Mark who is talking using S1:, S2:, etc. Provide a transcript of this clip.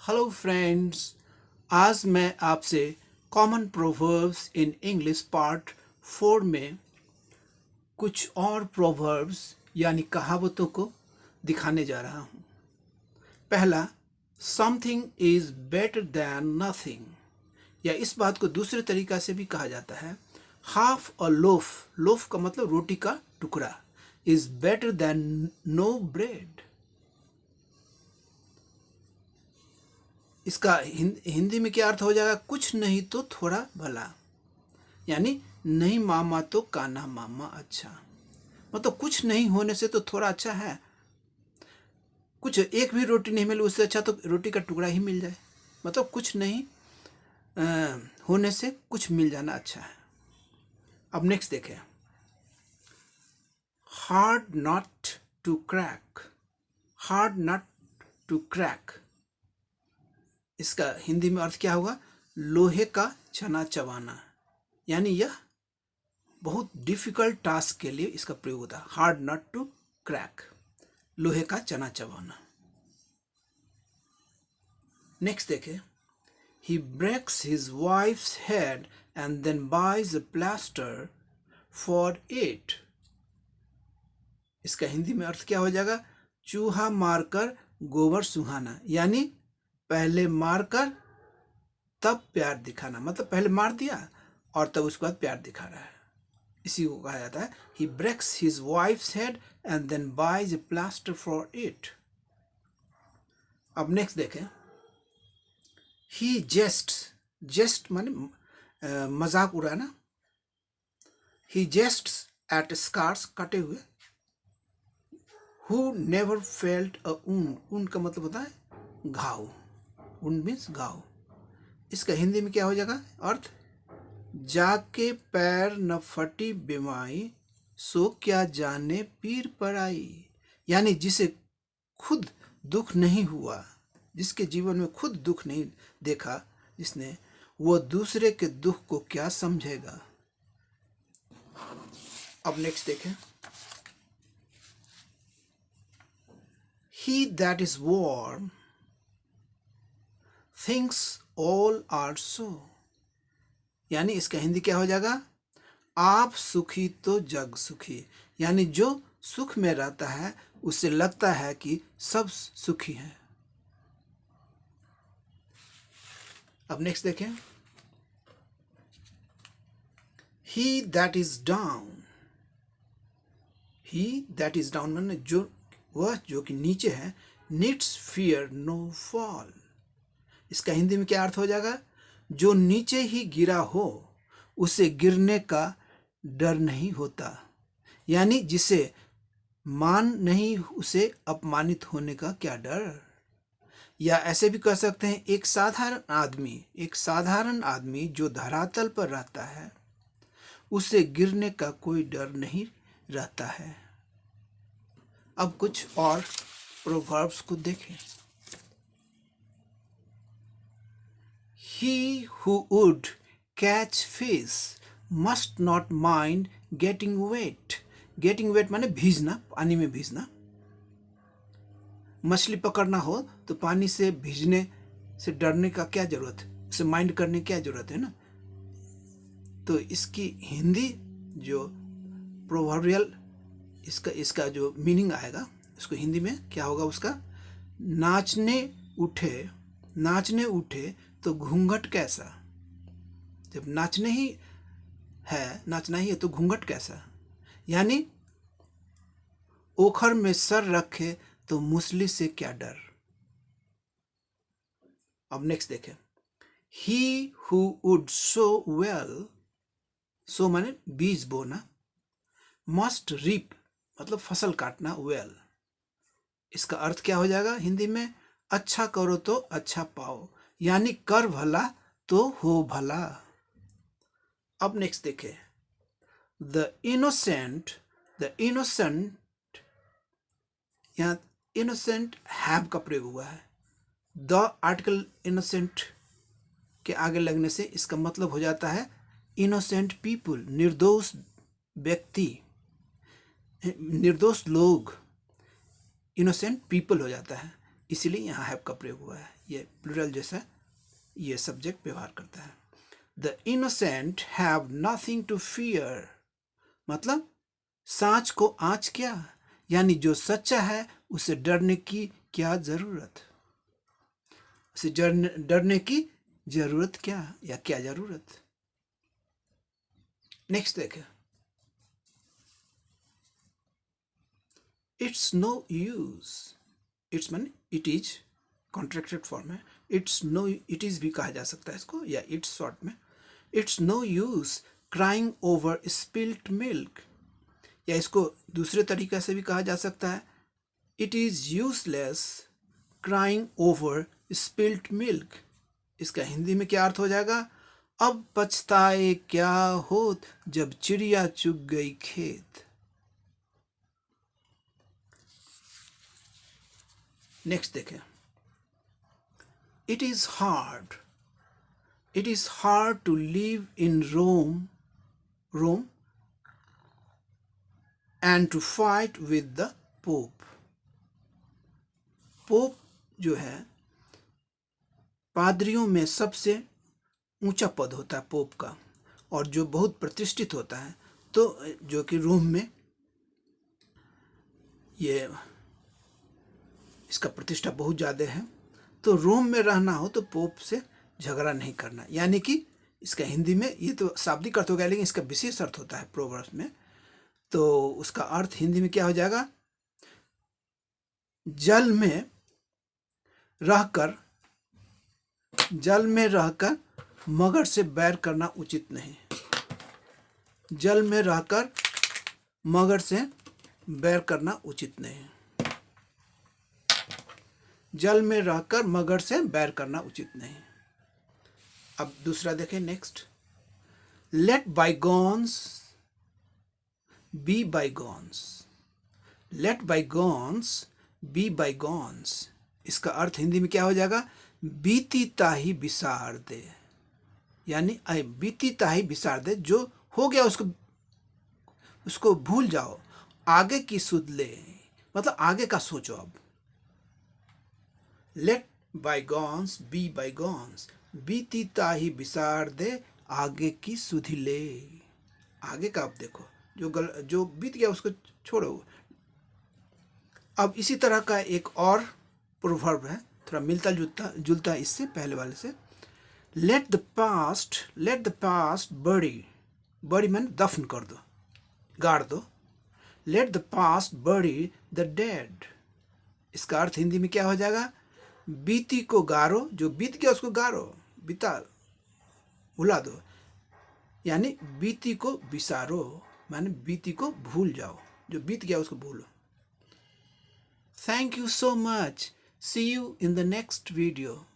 S1: Hello friends. आज मैं आपसे common proverbs in English part 4 में कुछ और प्रोवर्ब्स यानी कहावतों को दिखाने जा रहा हूँ। पहला, something is better then nothing, या इस बात को दूसरे तरीका से भी कहा जाता है, हाफ अ लोफ, लोफ का मतलब रोटी का टुकड़ा, is better than no bread. इसका हिंदी में क्या अर्थ हो जाएगा? कुछ नहीं तो थोड़ा भला, यानी नहीं मामा तो कान्हा मामा अच्छा। मतलब कुछ नहीं होने से तो थोड़ा अच्छा है, कुछ एक भी रोटी नहीं मिले उससे अच्छा तो रोटी का टुकड़ा ही मिल जाए। मतलब कुछ नहीं होने से कुछ मिल जाना अच्छा है। अब नेक्स्ट देखें, hard nut to crack, hard nut to crack, इसका हिंदी में अर्थ क्या होगा? लोहे का चना चबाना, यानी यह बहुत डिफिकल्ट टास्क के लिए इसका प्रयोग होता है। हार्ड नॉट टू क्रैक, लोहे का चना चबाना। नेक्स्ट देखें, he breaks his wife's head and then buys a plaster for it. इसका हिंदी में अर्थ क्या हो जाएगा? चूहा मारकर गोबर सुहाना, यानी पहले मारकर तब प्यार दिखाना। मतलब पहले मार दिया और तब उसके बाद प्यार दिखा रहा है, इसी को कहा जाता है he breaks his wife's head and then buys a plaster for it. अब नेक्स्ट देखें, ही जेस्ट, जेस्ट माने मजाक उड़ाना, ही जेस्ट एट स्कार्स, कटे हुए, who never felt a wound, wound का मतलब होता है घाव, ऊंड मीन्स घाव। इसका हिंदी में क्या हो जाएगा अर्थ? जाके पैर न फटी बीमाई, सो क्या जाने पीर पर आई। यानी जिसे खुद दुख नहीं हुआ, जिसके जीवन में खुद दुख नहीं देखा जिसने, वो दूसरे के दुख को क्या समझेगा। अब नेक्स्ट देखें, he that is warm thinks all are so, यानी इसका हिंदी क्या हो जाएगा? आप सुखी तो जग सुखी, यानी जो सुख में रहता है उसे लगता है कि सब सुखी हैं। अब नेक्स्ट देखें, he that is down, he that is down माने जो, वह जो कि नीचे है, नीड्स फियर नो फॉल। इसका हिंदी में क्या अर्थ हो जाएगा? जो नीचे ही गिरा हो उसे गिरने का डर नहीं होता, यानी जिसे मान नहीं उसे अपमानित होने का क्या डर। या ऐसे भी कह सकते हैं, एक साधारण आदमी, एक साधारण आदमी जो धरातल पर रहता है उसे गिरने का कोई डर नहीं रहता है। अब कुछ और प्रोवर्ब्स को देखें, he who would catch fish must not mind getting wait, getting wait माने भीजना, पानी में भीजना। मछली पकड़ना हो तो पानी से भीजने से डरने का क्या जरूरत है, उसे माइंड करने की क्या जरूरत है ना। तो इसकी हिंदी जो प्रोवर्बियल इसका जो मीनिंग आएगा, उसको हिंदी में क्या होगा उसका? नाचने उठे, नाचने उठे तो घूंघट कैसा, जब नाचने ही है, नाचना ही है तो घूंघट कैसा, यानी ओखर में सर रखे तो मूसली से क्या डर। अब नेक्स्ट देखें, he who would sow well, sow माने बीज बोना, मस्ट रीप मतलब फसल काटना, वेल, इसका अर्थ क्या हो जाएगा हिंदी में? अच्छा करो तो अच्छा पाओ, यानी कर भला तो हो भला। अब नेक्स्ट देखें, द इनोसेंट, द इनोसेंट, यहाँ इनोसेंट हैव का प्रयोग हुआ है। द आर्टिकल इनोसेंट के आगे लगने से इसका मतलब हो जाता है इनोसेंट पीपुल, निर्दोष व्यक्ति, निर्दोष लोग, इनोसेंट पीपल हो जाता है, इसलिए यहाँ हैव का प्रयोग हुआ है। ये प्लूरल जैसा ये सब्जेक्ट व्यवहार करता है। The innocent have nothing to fear, मतलब सांच को आँच क्या, यानी जो सच्चा है उसे डरने की क्या जरूरत, उसे डरने की जरूरत क्या, या क्या जरूरत। नेक्स्ट देखें, इट्स नो यूज, इट्स मान इट इज कॉन्ट्रैक्टेड फॉर्म है, इट्स नो, इट इज भी कहा जा सकता है इसको, या इट्स शॉर्ट में। It's no use crying over spilt milk, या इसको दूसरे तरीके से भी कहा जा सकता है, it is useless crying over spilt milk. इसका हिंदी में क्या अर्थ हो जाएगा, अब पछताए क्या होत जब चिड़िया चुग गई खेत। नेक्स्ट देखें, it is hard, it is hard to live in Rome and to fight with the pope. Pope जो है पादरियों में सबसे ऊंचा पद होता है पोप का, और जो बहुत प्रतिष्ठित होता है, तो जो कि रोम में ये इसका प्रतिष्ठा बहुत ज़्यादा है। तो रोम में रहना हो तो पोप से झगड़ा नहीं करना, यानी कि इसका हिंदी में, ये तो शाब्दिक अर्थ हो गया, लेकिन इसका विशेष अर्थ होता है प्रोवर्ब्स में। तो उसका अर्थ हिंदी में क्या हो जाएगा, जल में रहकर मगर से बैर करना उचित नहीं। जल में रहकर मगर से बैर करना उचित नहीं। जल में रहकर मगर से बैर करना उचित नहीं। अब दूसरा देखें, next, let bygones be bygones, let bygones be bygones. इसका अर्थ हिंदी में क्या हो जाएगा, बीती ताही बिसार दे, यानी बीती ताही बिसार दे, जो हो गया उसको भूल जाओ, आगे की सुध ले, मतलब आगे का सोचो। अब लेट बाईगॉन्स बी बाईगॉन्स, बीती ताही बिसार दे, आगे की सुधि ले। आगे का अब देखो, जो बीत गया उसको छोड़ो। अब इसी तरह का एक और प्रोवर्ब है, थोड़ा मिलता जुलता इससे पहले वाले से, लेट द पास्ट बरी, बरी मान दफन कर दो, गाड़ दो। लेट द पास्ट बरी द डेड। इसका अर्थ हिंदी में क्या हो जाएगा, बीती को गारो, जो बीत गया उसको गारो, भुला दो, यानी बीती को बिसारो, माने बीती को भूल जाओ, जो बीत गया उसको भूलो। Thank you so much. See you in the next video.